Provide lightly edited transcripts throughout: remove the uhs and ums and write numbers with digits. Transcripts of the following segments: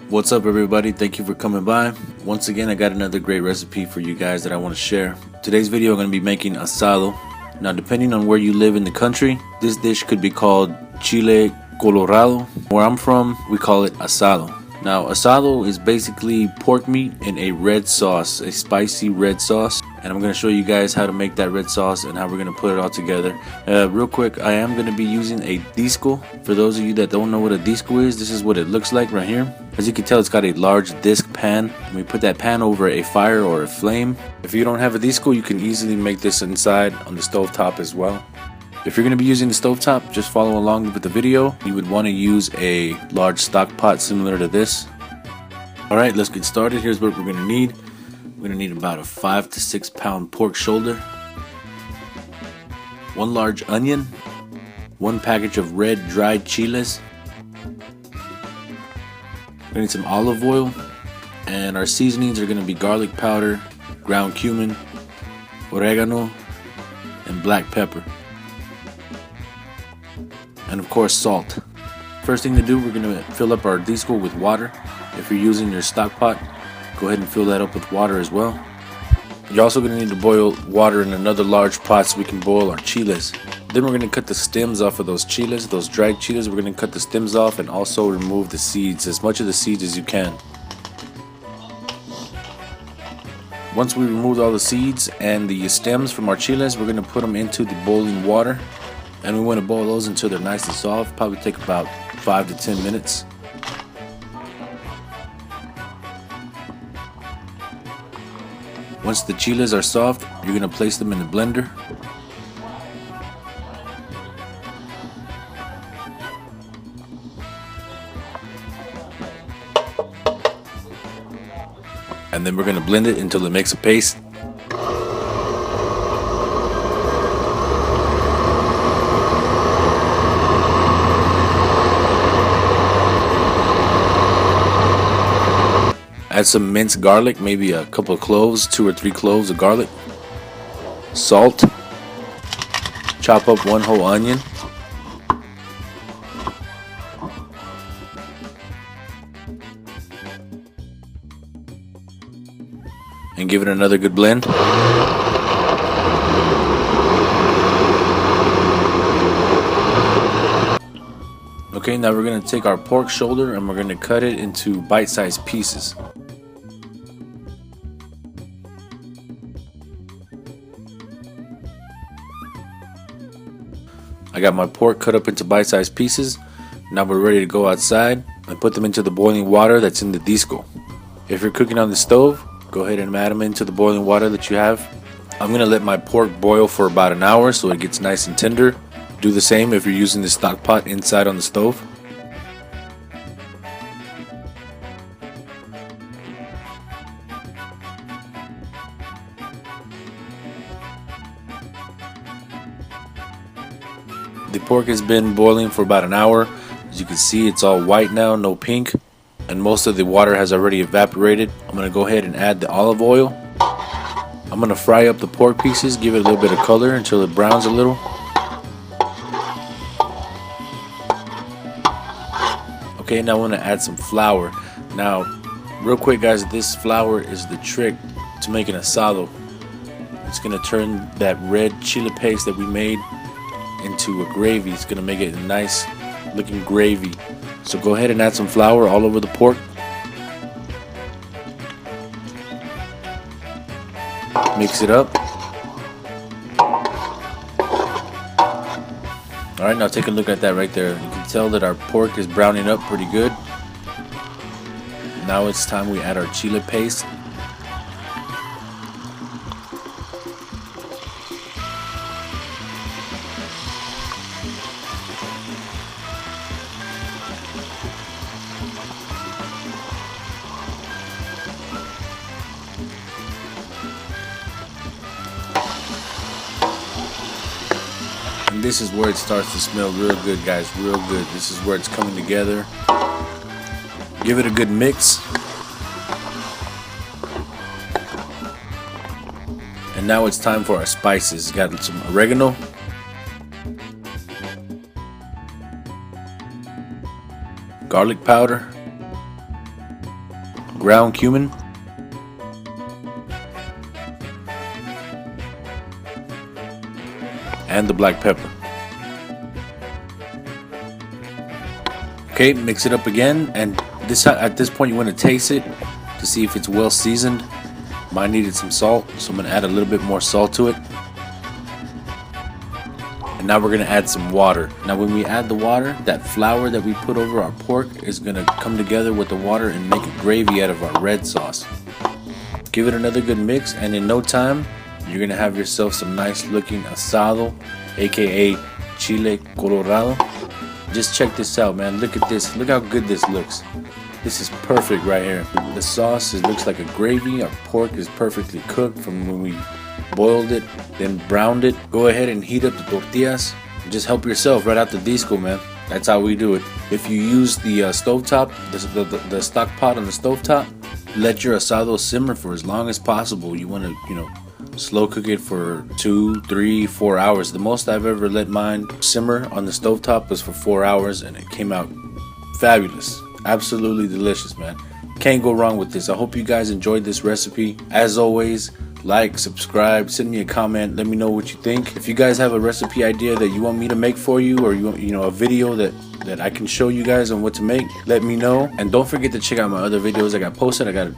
What's up, everybody? Thank you for coming by. Once again, I got another great recipe for you guys that I want to share. Today's video I'm going to be making asado. Now, depending on where you live in the country, this dish could be called Chile Colorado. Where I'm from, we call it asado. Now, asado is basically pork meat in a red sauce, a spicy red sauce. And I'm going to show you guys how to make that red sauce and how we're going to put it all together. Real quick, I am going to be using a disco. For those of you that don't know what a disco is, this is what it looks like right here. As you can tell, it's got a large disc pan. And we put that pan over a fire or a flame. If you don't have a disco, you can easily make this inside on the stove top as well. If you're going to be using the stovetop, just follow along with the video. You would want to use a large stock pot similar to this. Alright, let's get started. Here's what we're going to need. We're going to need about a 5 to 6 pound pork shoulder, 1 large onion, 1 package of red dried chiles. We're going to need some olive oil, and our seasonings are going to be garlic powder, ground cumin, oregano, and black pepper. And of course, salt. First thing to do, we're going to fill up our disco with water. If you're using your stock pot, go ahead and fill that up with water as well. You're also going to need to boil water in another large pot so we can boil our chiles. Then we're going to cut the stems off of those chiles, those dried chiles. We're going to cut the stems off and also remove the seeds, as much of the seeds as you can. Once we remove all the seeds and the stems from our chiles, we're going to put them into the boiling water. And we want to boil those until they're nice and soft. Probably take about 5 to 10 minutes. Once the chiles are soft, you're going to place them in the blender. And then we're going to blend it until it makes a paste. Add some minced garlic, maybe a couple of cloves, 2 or 3 cloves of garlic. Salt. Chop up 1 whole onion. And give it another good blend. Okay, now we're going to take our pork shoulder and we're going to cut it into bite-sized pieces. I got my pork cut up into bite-sized pieces. Now we're ready to go outside and put them into the boiling water that's in the disco. If you're cooking on the stove, go ahead and add them into the boiling water that you have. I'm going to let my pork boil for about an hour so it gets nice and tender. Do the same if you're using the stock pot inside on the stove. The pork has been boiling for about an hour. As you can see, it's all white now, no pink, and most of the water has already evaporated. I'm going to go ahead and add the olive oil. I'm going to fry up the pork pieces, give it a little bit of color until it browns a little. Okay, now I want to add some flour. Now, real quick guys, this flour is the trick to making asado. It's going to turn that red chili paste that we made into a gravy. It's going to make it a nice looking gravy. So go ahead and add some flour all over the pork. Mix it up. Alright, now take a look at that right there. You can tell that our pork is browning up pretty good. Now it's time we add our chili paste. And this is where it starts to smell real good, guys, real good. This is where it's coming together. Give it a good mix. And now it's time for our spices. Got some oregano, garlic powder, ground cumin, and the black pepper. Okay, mix it up again, and at this point you want to taste it to see if it's well seasoned. Mine needed some salt, so I'm going to add a little bit more salt to it. And now we're going to add some water. Now when we add the water, that flour that we put over our pork is going to come together with the water and make a gravy out of our red sauce. Give it another good mix, and in no time you're going to have yourself some nice looking asado, aka Chile Colorado. Just check this out, man. Look at this. Look how good this looks. This is perfect right here. The sauce looks like a gravy. Our pork is perfectly cooked from when we boiled it, then browned it. Go ahead and heat up the tortillas. Just help yourself right out the disco, man. That's how we do it. If you use the stovetop, the stock pot on the stovetop, let your asado simmer for as long as possible. You want to, slow cook it for 2, 3, 4 hours. The most I've ever let mine simmer on the stovetop was for 4 hours, and it came out fabulous. Absolutely delicious, man. Can't go wrong with this. I hope you guys enjoyed this recipe. As always, like, subscribe, send me a comment, let me know what you think. If you guys have a recipe idea that you want me to make for you, or you want, a video that I can show you guys on what to make, let me know. And don't forget to check out my other videos I got posted. I got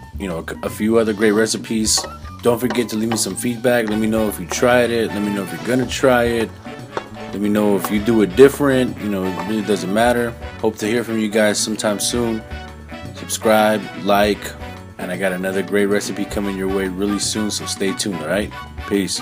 a few other great recipes. Don't forget to leave me some feedback. Let me know if you tried it. Let me know if you're gonna try it. Let me know if you do it different. It really doesn't matter. Hope to hear from you guys sometime soon. Subscribe, like, and I got another great recipe coming your way really soon, so stay tuned, alright? Peace.